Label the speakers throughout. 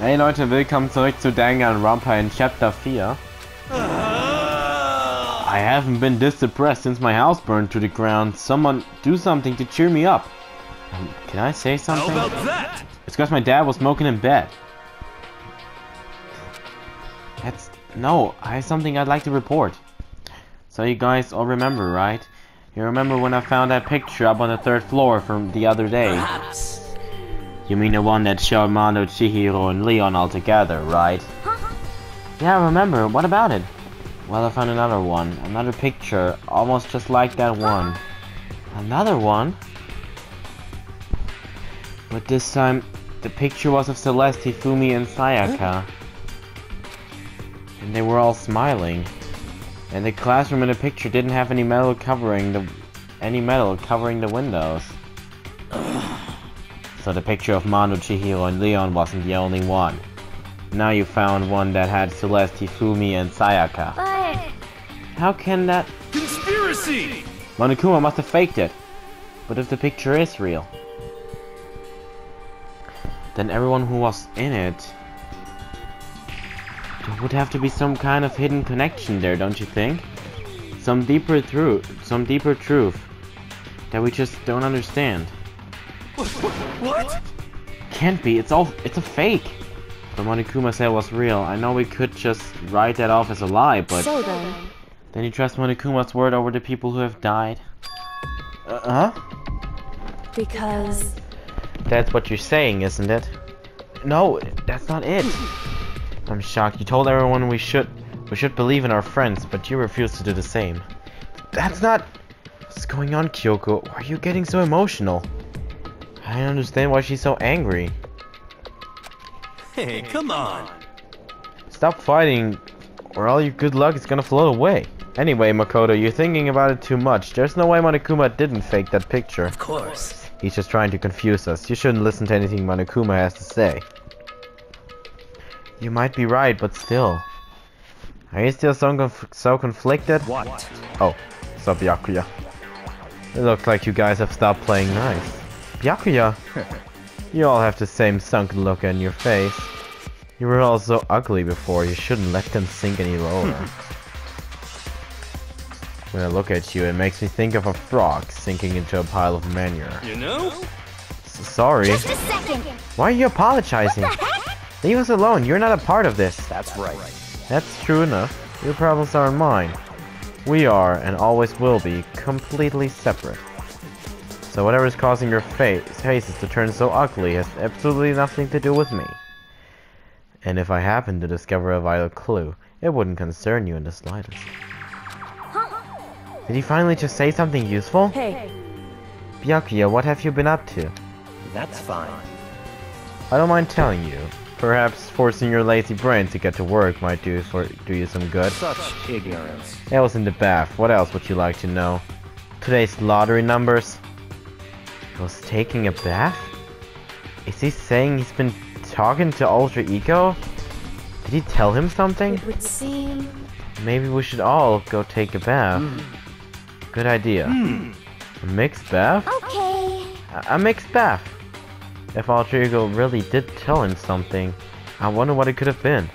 Speaker 1: Hey Leute, willkommen zurück zu Danganronpa in Chapter 4. I haven't been this depressed since my house burned to the ground. Someone do something to cheer me up. Can I say something?
Speaker 2: How about that?
Speaker 1: It's because my dad was smoking in bed. No, I have something I'd like to report. So you guys all remember, right? You remember when I found that picture up on the 3rd floor from the other day?
Speaker 2: Perhaps.
Speaker 1: You mean the one that showed Mando, Chihiro, and Leon all together, right? Yeah, I remember. What about it? Well, I found another one. Another picture, almost just like that one. Another one? But this time, the picture was of Celeste, Hifumi, and Sayaka. And they were all smiling. And the classroom in the picture didn't have any metal covering the windows. So the picture of Mando, Chihiro, and Leon wasn't the only one. Now you found one that had Celeste, Hifumi, and Sayaka.
Speaker 3: But
Speaker 1: How can that...
Speaker 2: Conspiracy!
Speaker 1: Monokuma must have faked it. But if the picture is real, then everyone who was in it... There would have to be some kind of hidden connection there, don't you think? Some deeper truth that we just don't understand.
Speaker 2: What?
Speaker 1: Can't be, it's a fake. But Monokuma said it was real. I know we could just write that off as a lie, but...
Speaker 3: so then
Speaker 1: you trust Monokuma's word over the people who have died? Huh?
Speaker 3: because
Speaker 1: That's what you're saying, isn't it? No, that's not it. I'm shocked. You told everyone we should believe in our friends, but you refused to do the same. That's not... What's going on, Kyoko? Why are you getting so emotional? I don't understand why she's so angry.
Speaker 2: Hey, come on.
Speaker 1: Stop fighting, or all your good luck is gonna float away. Anyway, Makoto, you're thinking about it too much. There's no way Monokuma didn't fake that picture.
Speaker 2: Of course.
Speaker 1: He's just trying to confuse us. You shouldn't listen to anything Monokuma has to say. You might be right, but still. Are you still so conflicted?
Speaker 2: What?
Speaker 1: Oh, stop, Byakuya. It looks like you guys have stopped playing nice. Byakuya! You all have the same sunken look in your face. You were all so ugly before, you shouldn't let them sink any lower. When I look at you, it makes me think of a frog sinking into a pile of manure.
Speaker 2: You know?
Speaker 1: Sorry.
Speaker 3: just a second.
Speaker 1: Why are you apologizing? Leave us alone, you're not a part of this.
Speaker 2: That's right.
Speaker 1: That's true enough. Your problems aren't mine. We are, and always will be, completely separate. So whatever is causing your faces to turn so ugly has absolutely nothing to do with me. And if I happen to discover a vital clue, it wouldn't concern you in the slightest. Did he finally just say something useful?
Speaker 3: Hey,
Speaker 1: Byakuya, what have you been up to?
Speaker 2: That's fine.
Speaker 1: I don't mind telling you. Perhaps forcing your lazy brain to get to work might do you some good.
Speaker 2: Such ignorance.
Speaker 1: I was in the bath. What else would you like to know? Today's lottery numbers. He was taking a bath? Is he saying he's been talking to Alter Ego? Did he tell him something?
Speaker 3: it would seem
Speaker 1: Maybe we should all go take a bath. Good idea. A mixed bath?
Speaker 3: okay.
Speaker 1: A mixed bath. If Alter Ego really did tell him something, I wonder what it could have been.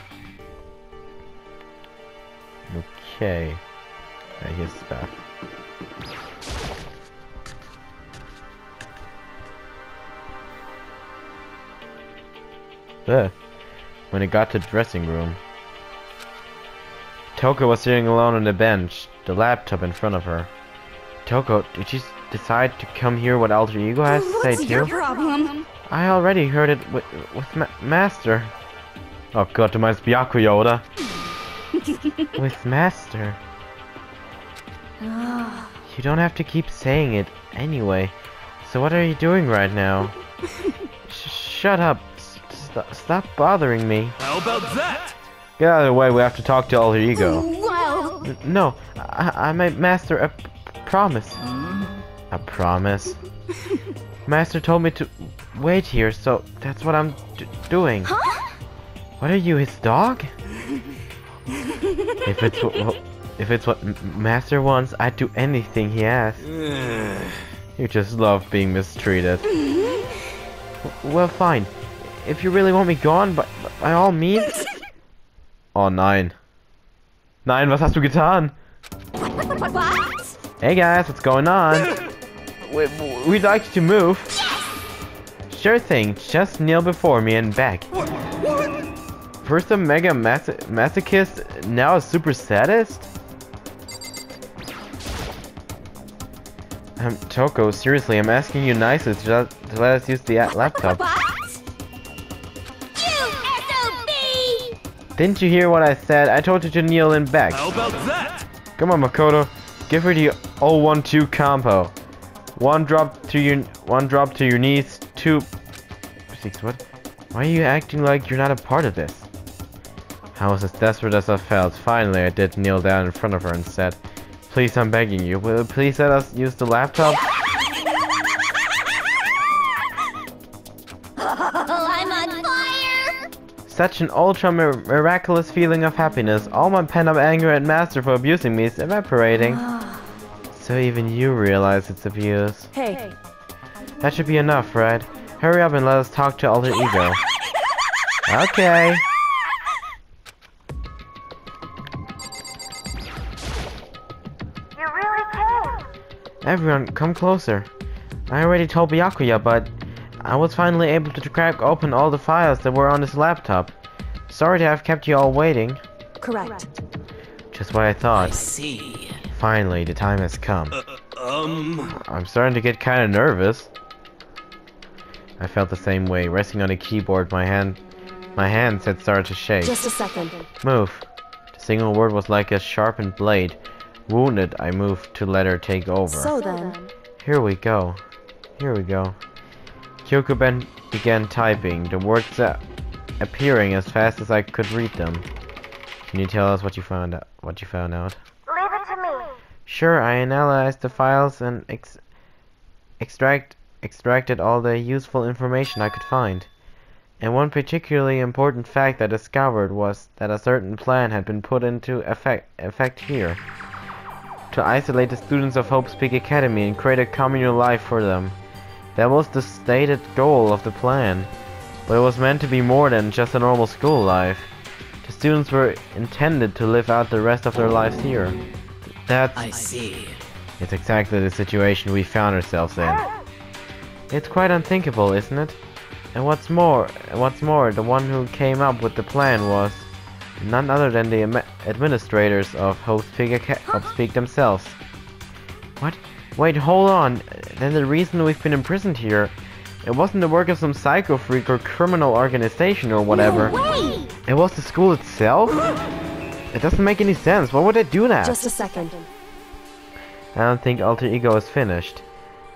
Speaker 1: Okay. Here's the bath. When it got to the dressing room, Toko was sitting alone on the bench, the laptop in front of her. Toko, did you decide to come hear what Alter Ego has to say
Speaker 3: What's your
Speaker 1: too?
Speaker 3: problem?
Speaker 1: I already heard it with Master. Oh god, du meinst Byakuya, oder? With Master.
Speaker 3: Ah,
Speaker 1: You don't have to keep saying it anyway. So what are you doing right now? Shut up. Stop bothering me.
Speaker 2: How about that?
Speaker 1: Get out of the way, we have to talk to Alter Ego.
Speaker 3: well,
Speaker 1: No, I made Master a promise. A promise? Master told me to wait here, so that's what I'm doing.
Speaker 3: huh?
Speaker 1: What are you, his dog? If it's what Master wants, I'd do anything he asks. You just love being mistreated. Well, fine. If you really want me gone, but by all means. Oh nein. Nein, was hast du getan?
Speaker 3: What?
Speaker 1: Hey guys, what's going on? We'd like you to move. Sure thing, just kneel before me and beg. First a mega masochist, now a super sadist? Toko, seriously, I'm asking you nicely to let us use the laptop.
Speaker 3: What? You SOB!
Speaker 1: Didn't you hear what I said? I told you to kneel and beg.
Speaker 2: How about that?
Speaker 1: Come on, Makoto. Give her the 012 combo. One drop to your knees, 2 6 what? Why are you acting like you're not a part of this? I was as desperate as I felt. Finally, I did kneel down in front of her and said, "Please, I'm begging you, will you please let us use the laptop?"
Speaker 3: I'm on fire!
Speaker 1: Such an ultra miraculous feeling of happiness. All my pent-up anger at Master for abusing me is evaporating. So even you realize it's abuse.
Speaker 4: Hey.
Speaker 1: That should be enough, right? Hurry up and let us talk to Alter Ego. Okay.
Speaker 3: You really came!
Speaker 1: Everyone, come closer. I already told Byakuya, but I was finally able to crack open all the files that were on his laptop. Sorry to have kept you all waiting.
Speaker 4: Correct.
Speaker 1: Just what I
Speaker 2: I
Speaker 1: thought.
Speaker 2: see.
Speaker 1: Finally, the time has come. I'm starting to get kind of nervous. I felt the same way. Resting on the keyboard, my hands had started to shake.
Speaker 4: Just a second.
Speaker 1: Move. The single word was like a sharpened blade. Wounded, I moved to let her take over.
Speaker 4: So then.
Speaker 1: Here we go. Here we go. Kyoko began typing, the words appearing as fast as I could read them. Can you tell us what you found out?
Speaker 3: Leave it to me.
Speaker 1: Sure, I analyzed the files and extracted all the useful information I could find. And one particularly important fact I discovered was that a certain plan had been put into effect here. To isolate the students of Hope's Peak Academy and create a communal life for them. That was the stated goal of the plan. But it was meant to be more than just a normal school life. The students were intended to live out the rest of their lives here.
Speaker 2: I see.
Speaker 1: It's exactly the situation we found ourselves in. It's quite unthinkable, isn't it? And what's more, the one who came up with the plan was none other than the administrators of Hope's Peak themselves. What? Wait, hold on. Then the reason we've been imprisoned here, it wasn't the work of some psycho freak or criminal organization or whatever.
Speaker 3: No way!
Speaker 1: It was the school itself? It doesn't make any sense. Why would they do that?
Speaker 4: Just a second.
Speaker 1: I don't think Alter Ego is finished.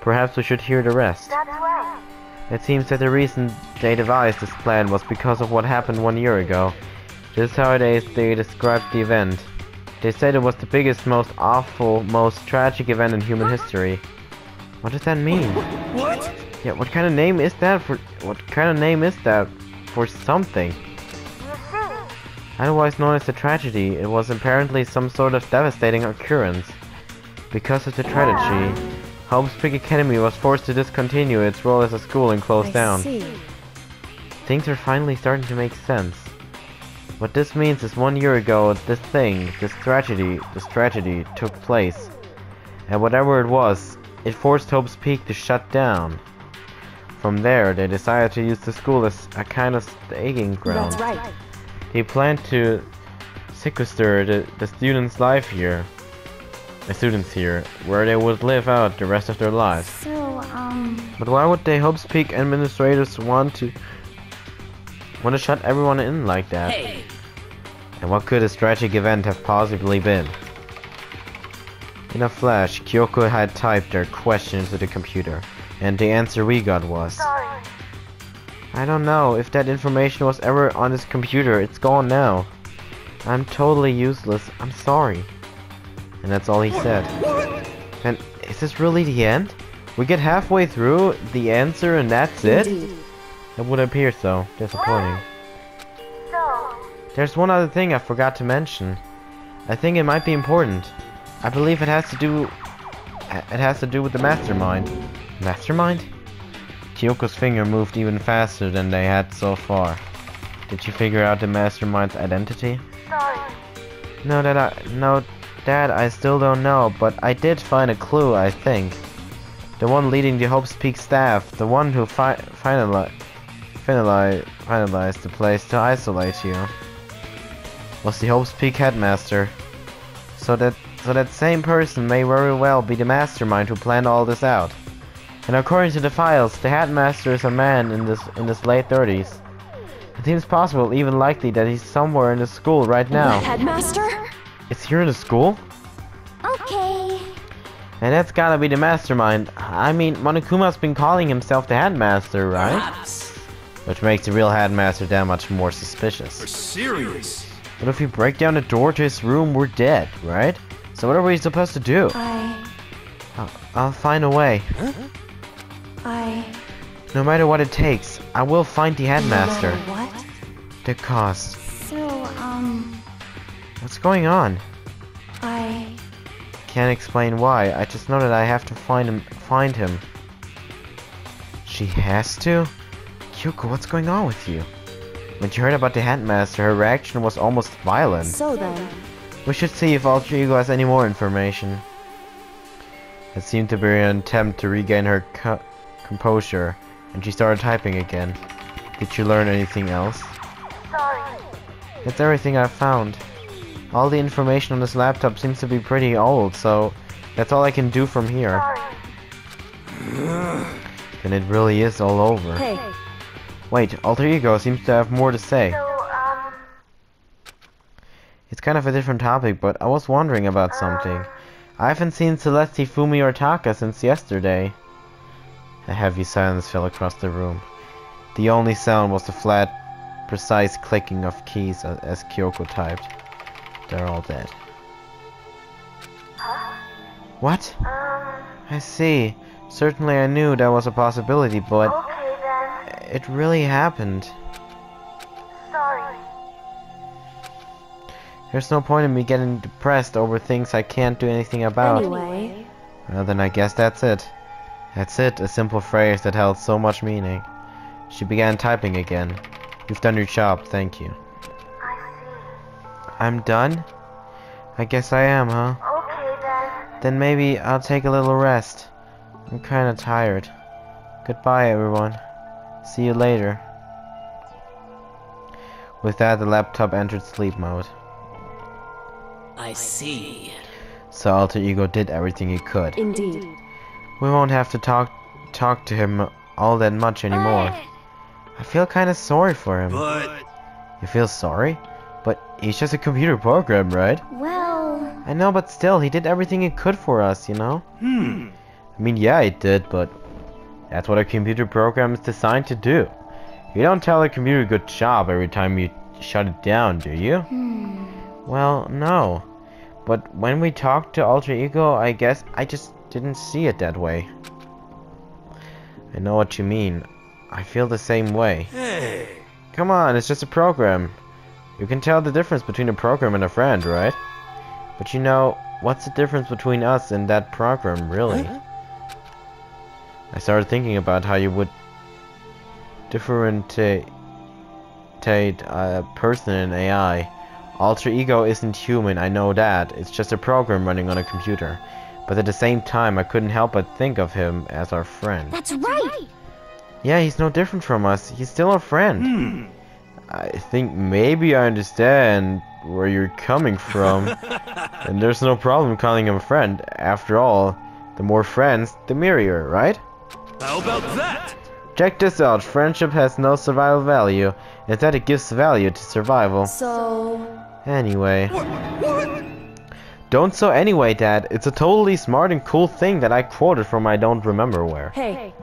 Speaker 1: Perhaps we should hear the rest.
Speaker 3: That's right.
Speaker 1: It seems that the reason they devised this plan was because of what happened 1 year ago. This is how they described the event. They said it was the biggest, most awful, most tragic event in human history. What does that mean?
Speaker 2: What?
Speaker 1: Yeah, what kind of name is that for something?
Speaker 3: You see?
Speaker 1: Otherwise known as a tragedy, it was apparently some sort of devastating occurrence. Because of the tragedy, Hope's Peak Academy was forced to discontinue its role as a school and close
Speaker 4: I
Speaker 1: down.
Speaker 4: see.
Speaker 1: Things are finally starting to make sense. What this means is 1 year ago, this tragedy took place. And whatever it was, it forced Hope's Peak to shut down. From there, they decided to use the school as a kind of staging ground.
Speaker 4: That's right.
Speaker 1: They planned to sequester the students' here, where they would live out the rest of their lives.
Speaker 3: So,
Speaker 1: But why would the Hope's Peak administrators want to shut everyone in like that?
Speaker 2: Hey.
Speaker 1: And what could this tragic event have possibly been? In a flash, Kyoko had typed their question into the computer, and the answer we got was,
Speaker 3: sorry.
Speaker 1: I don't know if that information was ever on this computer. It's gone now. I'm totally useless. I'm sorry. And that's all he said. And is this really the end? We get halfway through the answer and that's it?
Speaker 4: Indeed.
Speaker 1: It would appear so. Disappointing.
Speaker 3: So,
Speaker 1: There's one other thing I forgot to mention. I think it might be important. I believe it has to do with the mastermind. Mastermind? Kyoko's finger moved even faster than they had so far. Did you figure out the mastermind's identity?
Speaker 3: Sorry.
Speaker 1: No, Dad, I still don't know, but I did find a clue, I think. The one leading the Hope's Peak staff, the one who finalized the place to isolate you, was the Hope's Peak headmaster. So that same person may very well be the mastermind who planned all this out. And according to the files, the headmaster is a man in his late 30s. It seems possible, even likely, that he's somewhere in the school right now.
Speaker 4: The headmaster?
Speaker 1: Is here in the school?
Speaker 4: Okay.
Speaker 1: And that's gotta be the mastermind. I mean, Monokuma's been calling himself the headmaster, right?
Speaker 2: Perhaps.
Speaker 1: Which makes the real headmaster that much more suspicious.
Speaker 2: We're serious.
Speaker 1: But if we break down the door to his room, we're dead, right? So what are we supposed to do? I'll find a way. No matter what it takes, I will find the headmaster.
Speaker 4: No matter what?
Speaker 1: The cost.
Speaker 4: So,
Speaker 1: What's going on?
Speaker 4: I
Speaker 1: Can't explain why. I just know that I have to find him. She has to? Kyoko, what's going on with you? When she heard about the headmaster, her reaction was almost violent.
Speaker 4: So then.
Speaker 1: We should see if Alter Ego has any more information. It seemed to be an attempt to regain her composure, and she started typing again. Did you learn anything else?
Speaker 3: Sorry.
Speaker 1: That's everything I've found. All the information on this laptop seems to be pretty old, so that's all I can do from here.
Speaker 3: Sorry.
Speaker 1: Then it really is all over.
Speaker 4: Hey.
Speaker 1: Wait, Alter Ego seems to have more to say.
Speaker 3: So,
Speaker 1: It's kind of a different topic, but I was wondering about something. I haven't seen Celeste, Fumi, or Taka since yesterday. A heavy silence fell across the room. The only sound was the flat, precise clicking of keys as Kyoko typed. They're all dead. What? I see. Certainly I knew that was a possibility, but
Speaker 3: okay then.
Speaker 1: it really happened.
Speaker 3: Sorry.
Speaker 1: There's no point in me getting depressed over things I can't do anything about.
Speaker 4: Anyway.
Speaker 1: Well, then I guess that's it. That's it, a simple phrase that held so much meaning. She began typing again. You've done your job, thank you.
Speaker 3: I see.
Speaker 1: I'm done? I guess I am, huh?
Speaker 3: Okay then.
Speaker 1: Then maybe I'll take a little rest. I'm kinda tired. Goodbye, everyone. See you later. With that, the laptop entered sleep mode.
Speaker 2: I see.
Speaker 1: So Alter Ego did everything he could.
Speaker 4: Indeed.
Speaker 1: We won't have to talk to him all that much anymore. I feel kinda sorry for him.
Speaker 2: But
Speaker 1: You feel sorry? But he's just a computer program, right?
Speaker 4: Well.
Speaker 1: I know, but still, he did everything he could for us, you know? I mean, yeah, he did, but that's what a computer program is designed to do. You don't tell a computer good job every time you shut it down, do you? Well, no. But when we talked to Alter Ego, I guess I just didn't see it that way. I know what you mean. I feel the same way.
Speaker 2: hey,
Speaker 1: Come on, it's just a program. You can tell the difference between a program and a friend, right? But you know, what's the difference between us and that program, really? I started thinking about how you would differentiate a person and an AI. Alter Ego isn't human, I know that. It's just a program running on a computer. But at the same time, I couldn't help but think of him as our friend.
Speaker 4: That's right.
Speaker 1: Yeah, he's no different from us. He's still our friend. I think maybe I understand where you're coming from. And there's no problem calling him a friend. After all, the more friends, the merrier, right?
Speaker 2: how about that?
Speaker 1: Check this out. Friendship has no survival value. Instead, it gives value to survival.
Speaker 4: So.
Speaker 1: Anyway.
Speaker 2: What?
Speaker 1: Don't so anyway, Dad. It's a totally smart and cool thing that I quoted from I don't remember where.
Speaker 4: Hey.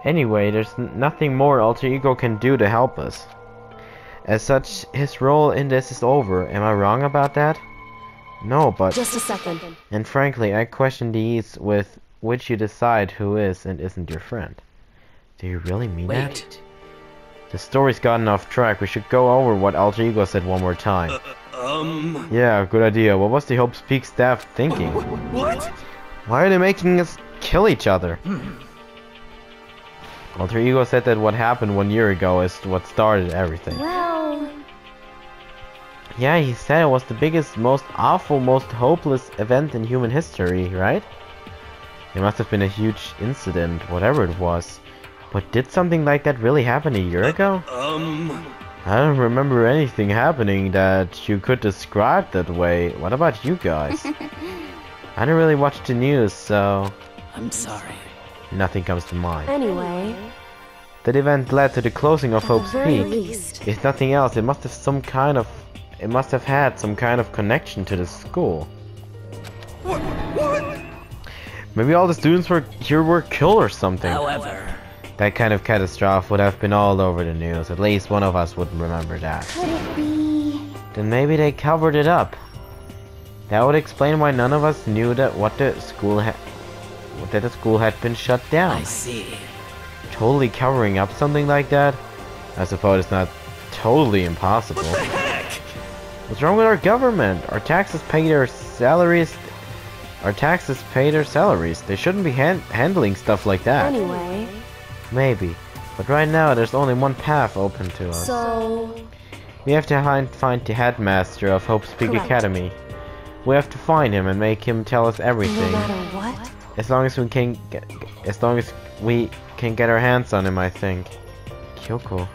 Speaker 1: Anyway, there's nothing more Alter Ego can do to help us. As such, his role in this is over. Am I wrong about that? No, but...
Speaker 4: Just a second.
Speaker 1: And frankly, I question the ease with which you decide who is and isn't your friend. Do you really mean that?
Speaker 2: Wait.
Speaker 1: The story's gotten off track. We should go over what Alter Ego said one more time. Yeah, good idea. What was the Hope's Peak staff thinking?
Speaker 2: What?
Speaker 1: Why are they making us kill each other? Alter Ego said that what happened 1 year ago is what started everything.
Speaker 4: Well,
Speaker 1: Yeah, he said it was the biggest, most awful, most hopeless event in human history, right? It must have been a huge incident, whatever it was. But did something like that really happen a year ago? I don't remember anything happening that you could describe that way. What about you guys? I don't really watch the news, so
Speaker 2: I'm sorry.
Speaker 1: nothing comes to mind.
Speaker 4: anyway,
Speaker 1: That event led to the closing of
Speaker 4: at the
Speaker 1: Hope's
Speaker 4: very
Speaker 1: Peak.
Speaker 4: least,
Speaker 1: If nothing else, it must have had some kind of connection to the school.
Speaker 2: What?
Speaker 1: Maybe all the students were killed or something.
Speaker 2: However,
Speaker 1: That kind of catastrophe would have been all over the news. At least one of us would remember that.
Speaker 4: could it be?
Speaker 1: Then maybe they covered it up. That would explain why none of us knew that the school had been shut down.
Speaker 2: I see.
Speaker 1: Totally covering up something like that? I suppose it's not totally impossible.
Speaker 2: What the heck?
Speaker 1: What's wrong with our government? Our taxes pay their salaries. They shouldn't be handling stuff like that.
Speaker 4: Anyway,
Speaker 1: Maybe. But right now, there's only one path open to us.
Speaker 4: so
Speaker 1: We have to find the headmaster of Hope's Peak
Speaker 4: Correct.
Speaker 1: Academy. We have to find him and make him tell us
Speaker 4: no
Speaker 1: everything.
Speaker 4: matter what,
Speaker 1: As long as we can get our hands on him, I think. Kyoko.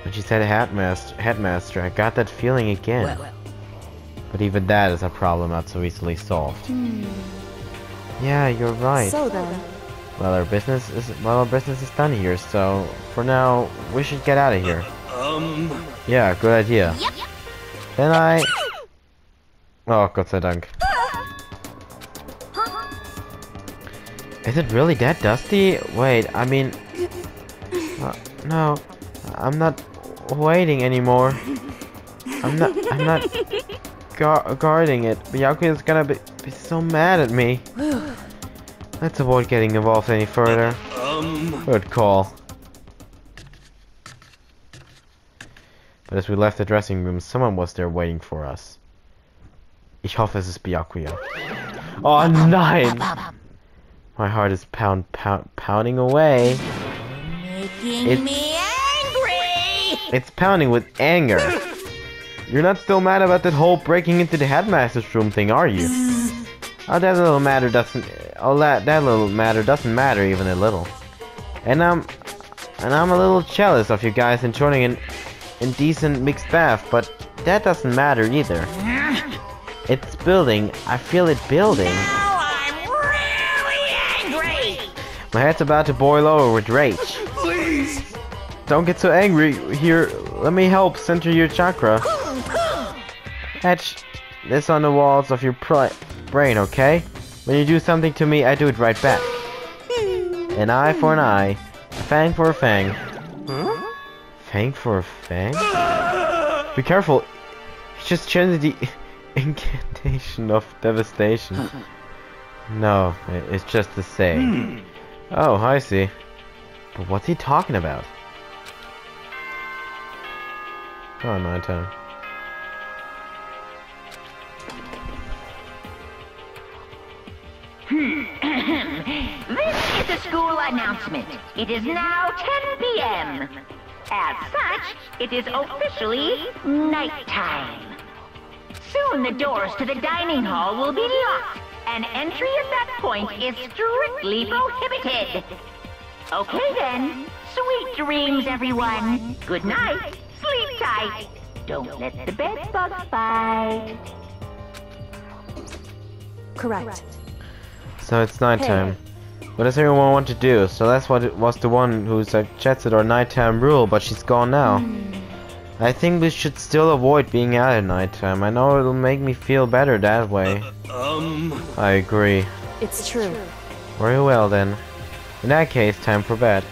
Speaker 1: When she said headmaster, I got that feeling again.
Speaker 2: Well,
Speaker 1: But even that is a problem not so easily solved. Yeah, you're right.
Speaker 4: so then,
Speaker 1: Well, our business is done here, so for now we should get out of here. Yeah, good idea. Then oh, Gott sei Dank. Is it really that dusty? Wait, I mean, no, I'm not waiting anymore. I'm not guarding it. Byakuya is gonna be so mad at me. Let's avoid getting involved any further. Good call. But as we left the dressing room, someone was there waiting for us. Ich hoffe, es ist Byakuya. Oh nein! My heart is pounding away.
Speaker 5: Making me angry!
Speaker 1: It's pounding with anger. You're not still mad about that whole breaking into the headmaster's room thing, are you? Oh, that little matter doesn't matter even a little. And I'm a little jealous of you guys enjoying an indecent mixed bath, but that doesn't matter either. It's building. I feel it building.
Speaker 5: Now I'm really angry!
Speaker 1: My head's about to boil over with rage.
Speaker 2: please.
Speaker 1: Don't get so angry. Here, let me help center your chakra. Etch this on the walls of your brain, okay? When you do something to me, I do it right back. An eye for an eye, a fang for a fang. Fang for a fang? Be careful. He just chanted the incantation of devastation. No, it's just the same. Oh, I see. But what's he talking about? Oh, nighttime.
Speaker 6: This is a school announcement. It is now 10 p.m. As such, it is officially nighttime. Soon the doors to the dining hall will be locked, and entry at that point is strictly prohibited. Okay then, sweet dreams everyone. Good night, sleep tight. Don't let the bed bugs bite.
Speaker 4: correct.
Speaker 1: So it's nighttime. What does everyone want to do? So that's what it was the one who suggested our nighttime rule, but she's gone now. I think we should still avoid being out at nighttime. I know it'll make me feel better that way. I agree.
Speaker 4: It's true.
Speaker 1: Very well then. In that case, time for bed.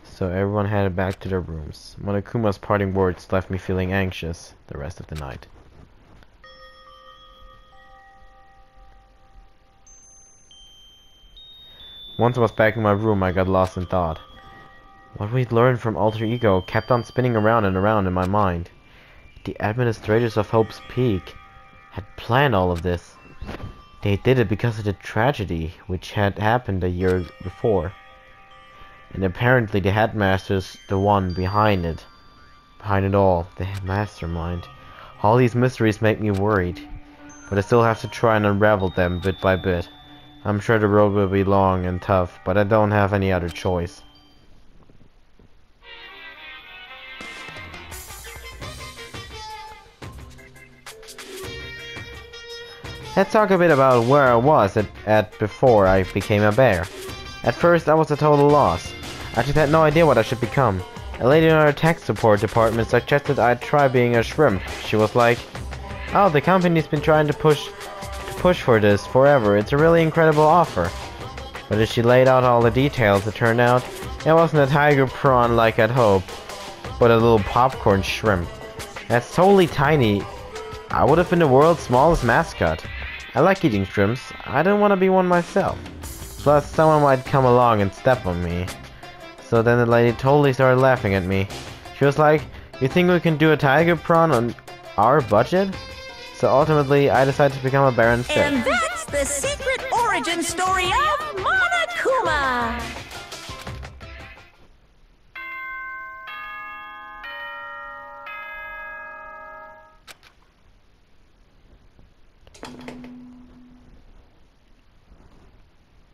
Speaker 1: So everyone headed back to their rooms. Monokuma's parting words left me feeling anxious the rest of the night. Once I was back in my room, I got lost in thought. What we'd learned from Alter Ego kept on spinning around and around in my mind. The administrators of Hope's Peak had planned all of this. They did it because of the tragedy which had happened a year before. And apparently the headmaster's the one behind it. Behind it all, the mastermind. All these mysteries make me worried. But I still have to try and unravel them bit by bit. I'm sure the road will be long and tough, but I don't have any other choice. Let's talk a bit about where I was at before I became a bear. At first I was a total loss. I just had no idea what I should become. A lady in our tech support department suggested I try being a shrimp. She was like, "Oh, the company's been trying to push for this forever. It's a really incredible offer." But as she laid out all the details, it turned out it wasn't a tiger prawn like I'd hoped, but a little popcorn shrimp. That's totally tiny. I would have been the world's smallest mascot. I like eating shrimps. I didn't want to be one myself. Plus, someone might come along and step on me. So then the lady totally started laughing at me. She was like, "You think we can do a tiger prawn on our budget?" So ultimately, I decided to become a bear instead.
Speaker 5: And that's the secret origin story of Monokuma.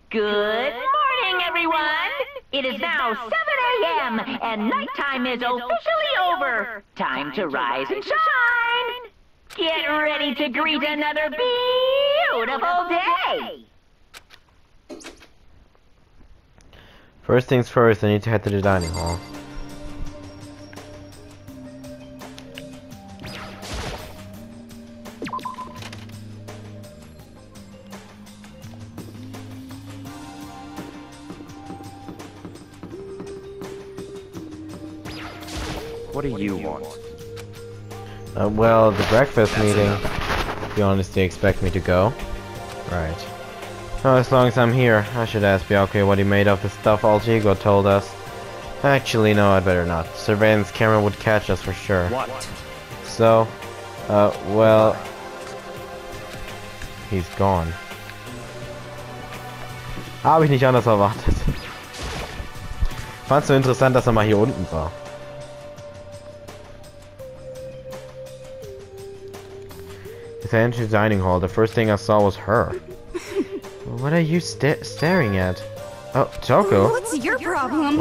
Speaker 6: Good morning, everyone! It is now 7 a.m. and nighttime is officially over. Time to rise and shine! Get ready to greet another beautiful day!
Speaker 1: First things first, I need to head to the dining hall.
Speaker 7: What do you want?
Speaker 1: Well, the breakfast meeting. To be honest, they expect me to go. Right. Oh, as long as I'm here, I should ask Byakuya what he made of the stuff Aljigo told us. Actually, no, I'd better not. Surveillance camera would catch us for sure.
Speaker 7: What?
Speaker 1: So, well... He's gone. Habe ich nicht anders erwartet. Fand's so interessant, dass er mal hier unten war. As I entered the dining hall, the first thing I saw was her. What are you staring at? Oh, Choco.
Speaker 4: What's your problem?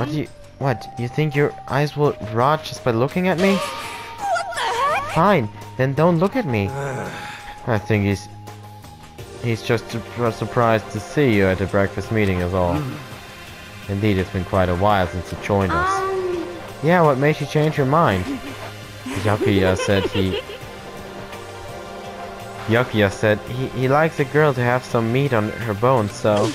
Speaker 1: What? You think your eyes will rot just by looking at me?
Speaker 4: What the heck?
Speaker 1: Fine, then don't look at me. I think he's just surprised to see you at the breakfast meeting is all. Indeed, it's been quite a while since you joined us. Yeah, what made you change your mind? Yakuya said he likes a girl to have some meat on her bones, so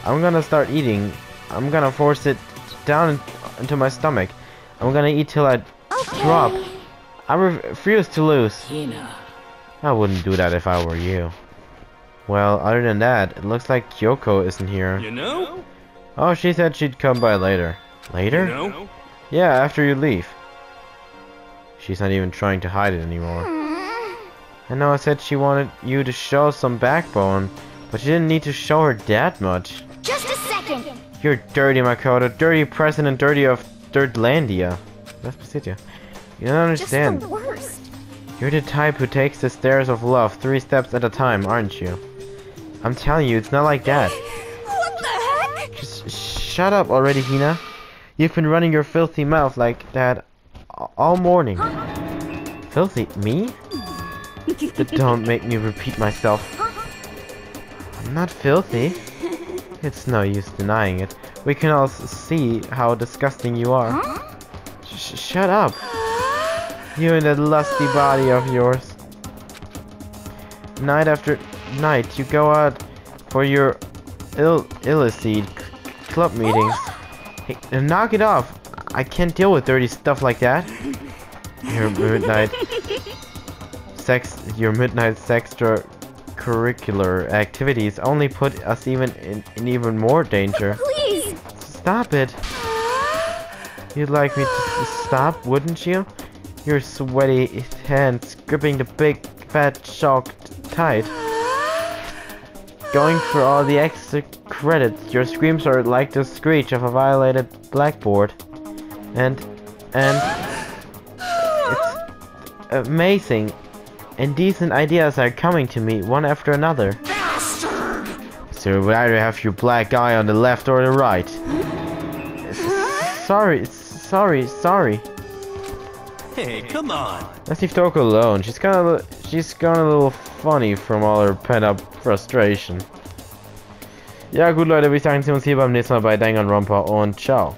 Speaker 1: I'm gonna start eating. I'm gonna force it down into my stomach. I'm gonna eat till I drop. I refuse to lose. I wouldn't do that if I were you. Well, other than that, it looks like Kyoko isn't here.
Speaker 2: You know?
Speaker 1: Oh, she said she'd come by later. Later?
Speaker 2: You know?
Speaker 1: Yeah, after you leave. She's not even trying to hide it anymore. I know I said she wanted you to show some backbone, but you didn't need to show her that much.
Speaker 4: Just a second.
Speaker 1: You're dirty, Makoto. Dirty president, dirty of Dirtlandia. You don't understand.
Speaker 4: Just the worst.
Speaker 1: You're the type who takes the stairs of love 3 steps at a time, aren't you? I'm telling you, it's not like that.
Speaker 4: What the heck?
Speaker 1: Just shut up already, Hina. You've been running your filthy mouth like that all morning. Filthy? Me? Don't make me repeat myself. I'm not filthy. It's no use denying it. We can all see how disgusting you are. Shut up. You and that lusty body of yours. Night after night, you go out for your illicit club meetings. Hey, knock it off. I can't deal with dirty stuff like that. Your midnight extracurricular activities only put us in even more danger.
Speaker 4: Please.
Speaker 1: Stop it. You'd like me to stop, wouldn't you? Your sweaty hands gripping the big fat chalk tight. going for all the extra credits. Your screams are like the screech of a violated blackboard. And it's amazing. And decent ideas are coming to me, one after another.
Speaker 2: Bastard!
Speaker 1: So we either have your black eye on the left or the right. Sorry.
Speaker 2: Hey, come on.
Speaker 1: Let's leave Toko alone. She's gone a little funny from all her pent-up frustration. Ja gut Leute, würde ich sagen, sehen wir uns hier beim nächsten Mal bei Danganronpa und ciao.